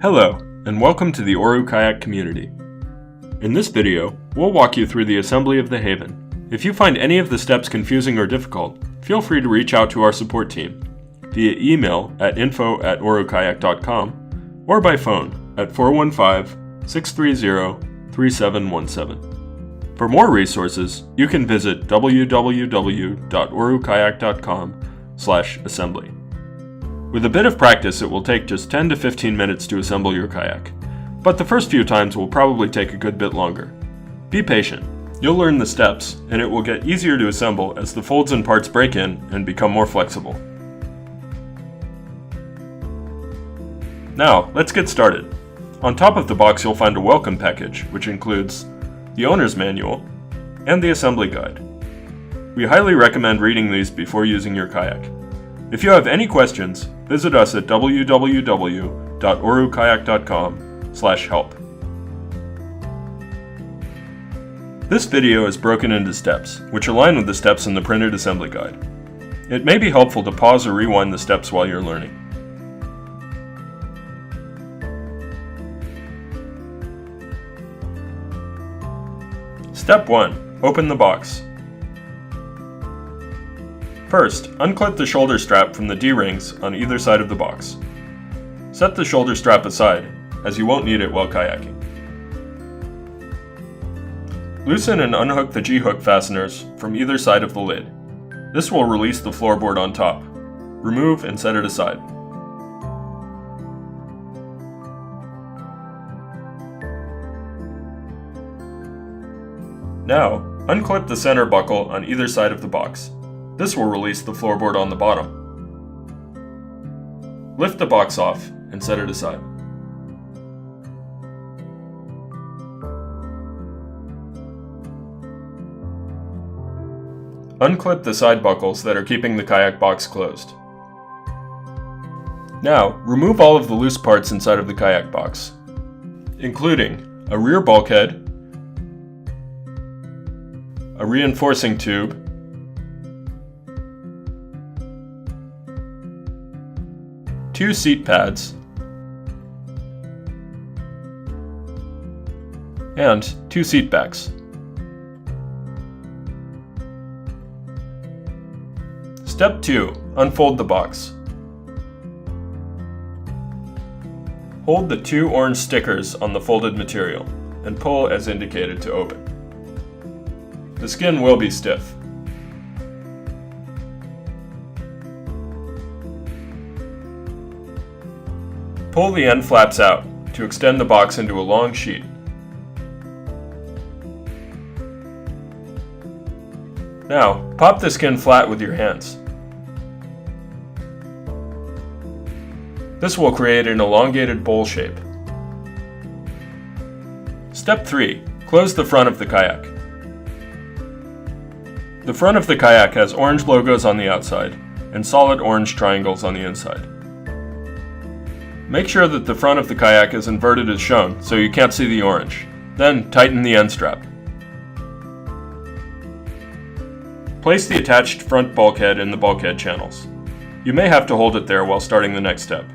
Hello, and welcome to the Oru Kayak community. In this video, we'll walk you through the assembly of the Haven. If you find any of the steps confusing or difficult, feel free to reach out to our support team via email at info@orukayak.com or by phone at 415-630-3717. For more resources, you can visit www.orukayak.com/assembly. With a bit of practice, it will take just 10 to 15 minutes to assemble your kayak, but the first few times will probably take a good bit longer. Be patient. You'll learn the steps, and it will get easier to assemble as the folds and parts break in and become more flexible. Now, let's get started. On top of the box, you'll find a welcome package, which includes the owner's manual and the assembly guide. We highly recommend reading these before using your kayak. If you have any questions, visit us at www.orukayak.com/help. This video is broken into steps, which align with the steps in the printed assembly guide. It may be helpful to pause or rewind the steps while you're learning. Step 1. Open the box. First, unclip the shoulder strap from the D-rings on either side of the box. Set the shoulder strap aside, as you won't need it while kayaking. Loosen and unhook the G-hook fasteners from either side of the lid. This will release the floorboard on top. Remove and set it aside. Now, unclip the center buckle on either side of the box. This will release the floorboard on the bottom. Lift the box off and set it aside. Unclip the side buckles that are keeping the kayak box closed. Now, remove all of the loose parts inside of the kayak box, including a rear bulkhead, a reinforcing tube, two seat pads, and two seat backs. Step 2. Unfold the box. Hold the two orange stickers on the folded material and pull as indicated to open. The skin will be stiff. Pull the end flaps out to extend the box into a long sheet. Now, pop the skin flat with your hands. This will create an elongated bowl shape. Step 3. Close the front of the kayak. The front of the kayak has orange logos on the outside and solid orange triangles on the inside. Make sure that the front of the kayak is inverted as shown so you can't see the orange. Then tighten the end strap. Place the attached front bulkhead in the bulkhead channels. You may have to hold it there while starting the next step.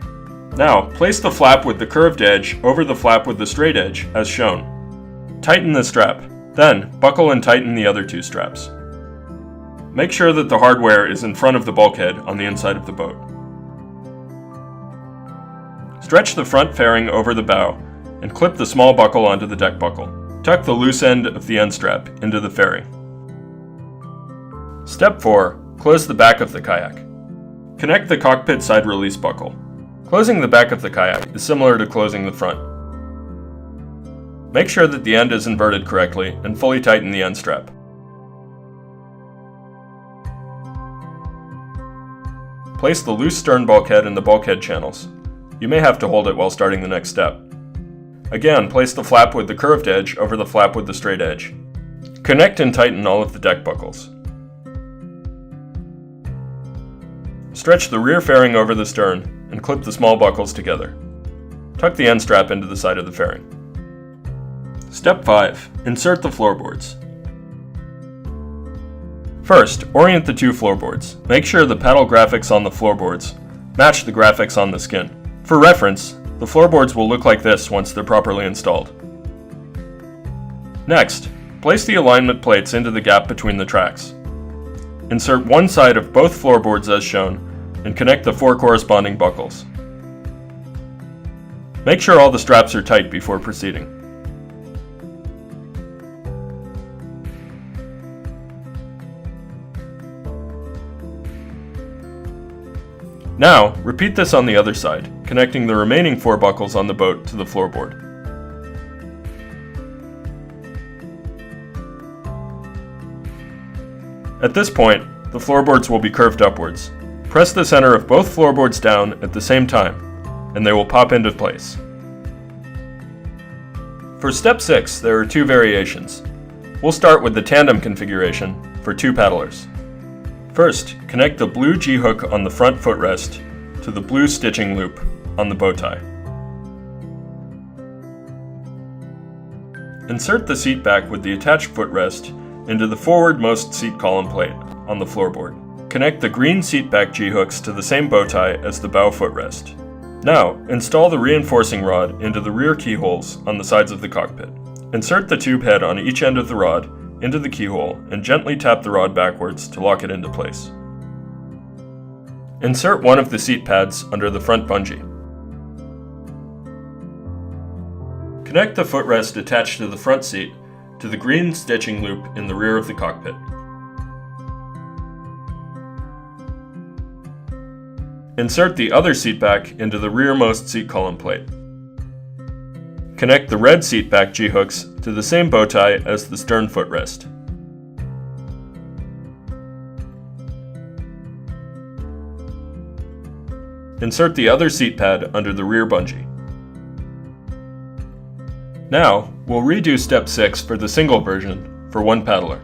Now, place the flap with the curved edge over the flap with the straight edge as shown. Tighten the strap. Then, buckle and tighten the other two straps. Make sure that the hardware is in front of the bulkhead on the inside of the boat. Stretch the front fairing over the bow and clip the small buckle onto the deck buckle. Tuck the loose end of the end strap into the fairing. Step 4. Close the back of the kayak. Connect the cockpit side release buckle. Closing the back of the kayak is similar to closing the front. Make sure that the end is inverted correctly and fully tighten the end strap. Place the loose stern bulkhead in the bulkhead channels. You may have to hold it while starting the next step. Again, place the flap with the curved edge over the flap with the straight edge. Connect and tighten all of the deck buckles. Stretch the rear fairing over the stern and clip the small buckles together. Tuck the end strap into the side of the fairing. Step 5. Insert the floorboards. First, orient the two floorboards. Make sure the paddle graphics on the floorboards match the graphics on the skin. For reference, The floorboards will look like this once they're properly installed. Next, place the alignment plates into the gap between the tracks. Insert one side of both floorboards as shown and connect the 4 corresponding buckles. Make sure all the straps are tight before proceeding. Now, repeat this on the other side, connecting the remaining 4 buckles on the boat to the floorboard. At this point, the floorboards will be curved upwards. Press the center of both floorboards down at the same time, and they will pop into place. For step 6, there are 2 variations. We'll start with the tandem configuration for 2 paddlers. First, connect the blue G-hook on the front footrest to the blue stitching loop on the bow tie. Insert the seat back with the attached footrest into the forwardmost seat column plate on the floorboard. Connect the green seat back G-hooks to the same bow tie as the bow footrest. Now, install the reinforcing rod into the rear keyholes on the sides of the cockpit. Insert the tube head on each end of the rod into the keyhole and gently tap the rod backwards to lock it into place. Insert one of the seat pads under the front bungee. Connect the footrest attached to the front seat to the green stitching loop in the rear of the cockpit. Insert the other seat back into the rearmost seat column plate. Connect the red seat back G-hooks to the same bow tie as the stern footrest. Insert the other seat pad under the rear bungee. Now, we'll redo step 6 for the single version for 1 paddler.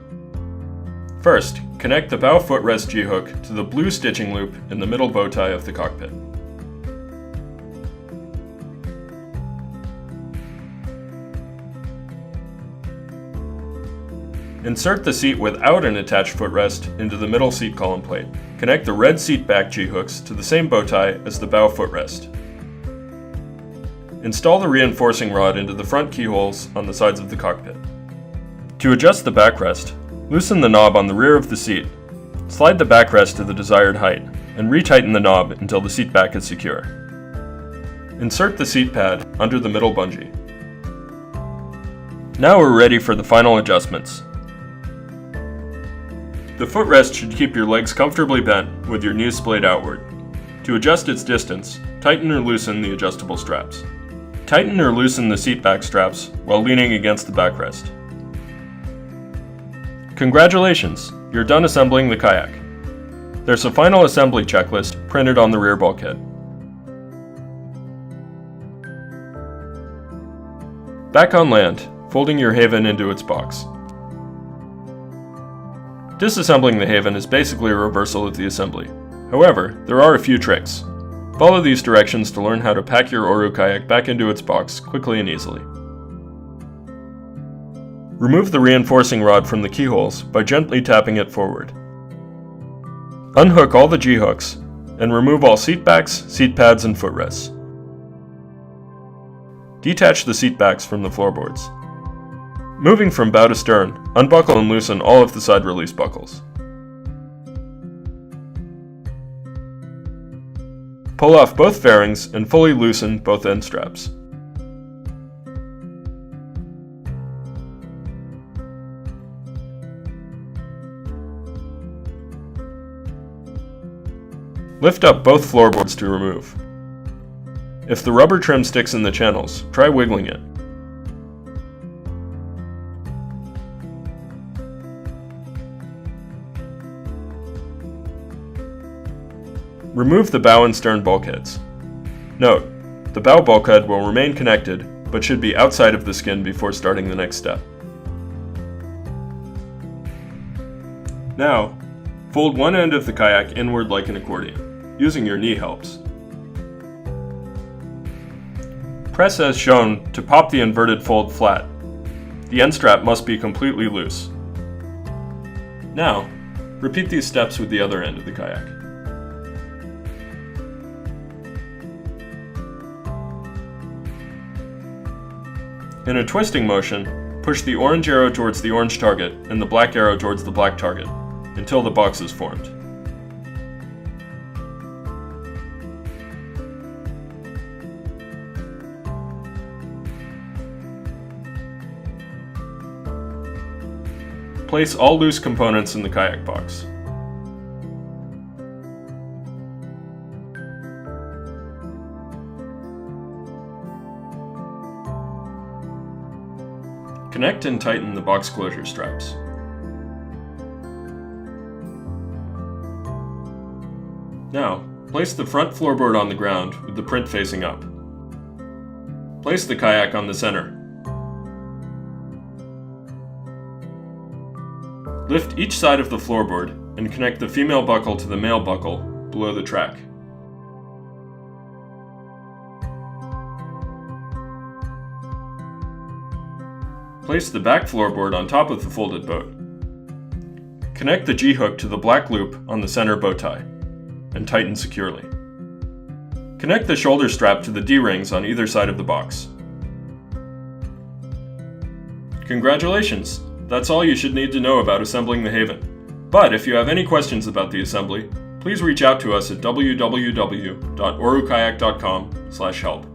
First, connect the bow footrest G-hook to the blue stitching loop in the middle bow tie of the cockpit. Insert the seat without an attached footrest into the middle seat column plate. Connect the red seat back G-hooks to the same bow tie as the bow footrest. Install the reinforcing rod into the front keyholes on the sides of the cockpit. To adjust the backrest, loosen the knob on the rear of the seat, slide the backrest to the desired height, and retighten the knob until the seat back is secure. Insert the seat pad under the middle bungee. Now we're ready for the final adjustments. The footrest should keep your legs comfortably bent with your knees splayed outward. To adjust its distance, tighten or loosen the adjustable straps. Tighten or loosen the seat back straps while leaning against the backrest. Congratulations! You're done assembling the kayak. There's a final assembly checklist printed on the rear bulkhead. Back on land, folding your Haven into its box. Disassembling the Haven is basically a reversal of the assembly. However, there are a few tricks. Follow these directions to learn how to pack your Oru kayak back into its box quickly and easily. Remove the reinforcing rod from the keyholes by gently tapping it forward. Unhook all the G-hooks and remove all seat backs, seat pads, and footrests. Detach the seat backs from the floorboards. Moving from bow to stern, unbuckle and loosen all of the side release buckles. Pull off both fairings and fully loosen both end straps. Lift up both floorboards to remove. If the rubber trim sticks in the channels, try wiggling it. Remove the bow and stern bulkheads. Note, the bow bulkhead will remain connected, but should be outside of the skin before starting the next step. Now, fold one end of the kayak inward like an accordion. Using your knee helps. Press as shown to pop the inverted fold flat. The end strap must be completely loose. Now, repeat these steps with the other end of the kayak. In a twisting motion, push the orange arrow towards the orange target and the black arrow towards the black target until the box is formed. Place all loose components in the kayak box. Connect and tighten the box closure straps. Now, place the front floorboard on the ground with the print facing up. Place the kayak on the center. Lift each side of the floorboard and connect the female buckle to the male buckle below the track. Place the back floorboard on top of the folded boat. Connect the G-hook to the black loop on the center bow tie and tighten securely. Connect the shoulder strap to the D-rings on either side of the box. Congratulations! That's all you should need to know about assembling the Haven. But if you have any questions about the assembly, please reach out to us at www.orukayak.com/help.